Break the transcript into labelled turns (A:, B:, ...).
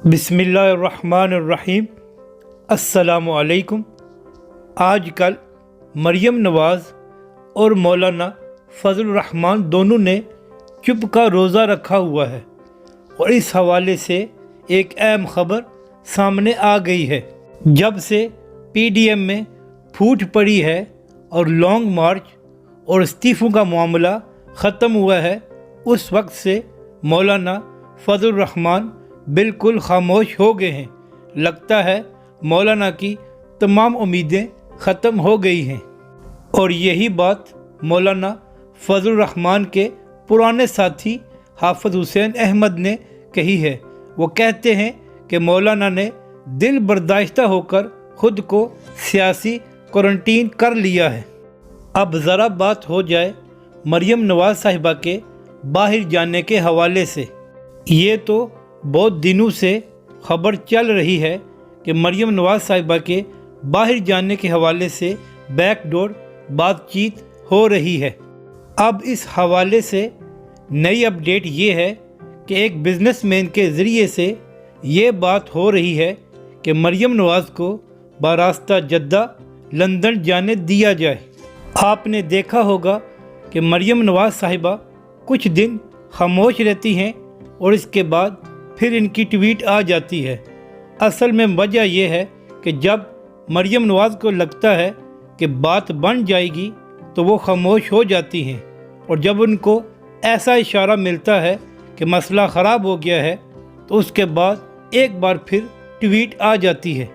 A: بسم اللہ الرحمن الرحیم۔ السلام علیکم۔ آج کل مریم نواز اور مولانا فضل الرحمان دونوں نے چپ کا روزہ رکھا ہوا ہے اور اس حوالے سے ایک اہم خبر سامنے آ گئی ہے۔ جب سے پی ڈی ایم میں پھوٹ پڑی ہے اور لانگ مارچ اور استعفوں کا معاملہ ختم ہوا ہے، اس وقت سے مولانا فضل الرحمان بالکل خاموش ہو گئے ہیں۔ لگتا ہے مولانا کی تمام امیدیں ختم ہو گئی ہیں، اور یہی بات مولانا فضل الرحمان کے پرانے ساتھی حافظ حسین احمد نے کہی ہے۔ وہ کہتے ہیں کہ مولانا نے دل برداشتہ ہو کر خود کو سیاسی کوارنٹین کر لیا ہے۔ اب ذرا بات ہو جائے مریم نواز صاحبہ کے باہر جانے کے حوالے سے۔ یہ تو بہت دنوں سے خبر چل رہی ہے کہ مریم نواز صاحبہ کے باہر جانے کے حوالے سے بیک ڈور بات چیت ہو رہی ہے۔ اب اس حوالے سے نئی اپڈیٹ یہ ہے کہ ایک بزنس مین کے ذریعے سے یہ بات ہو رہی ہے کہ مریم نواز کو براستہ جدہ لندن جانے دیا جائے۔ آپ نے دیکھا ہوگا کہ مریم نواز صاحبہ کچھ دن خاموش رہتی ہیں اور اس کے بعد پھر ان کی ٹویٹ آ جاتی ہے۔ اصل میں وجہ یہ ہے کہ جب مریم نواز کو لگتا ہے کہ بات بن جائے گی تو وہ خاموش ہو جاتی ہیں، اور جب ان کو ایسا اشارہ ملتا ہے کہ مسئلہ خراب ہو گیا ہے تو اس کے بعد ایک بار پھر ٹویٹ آ جاتی ہے۔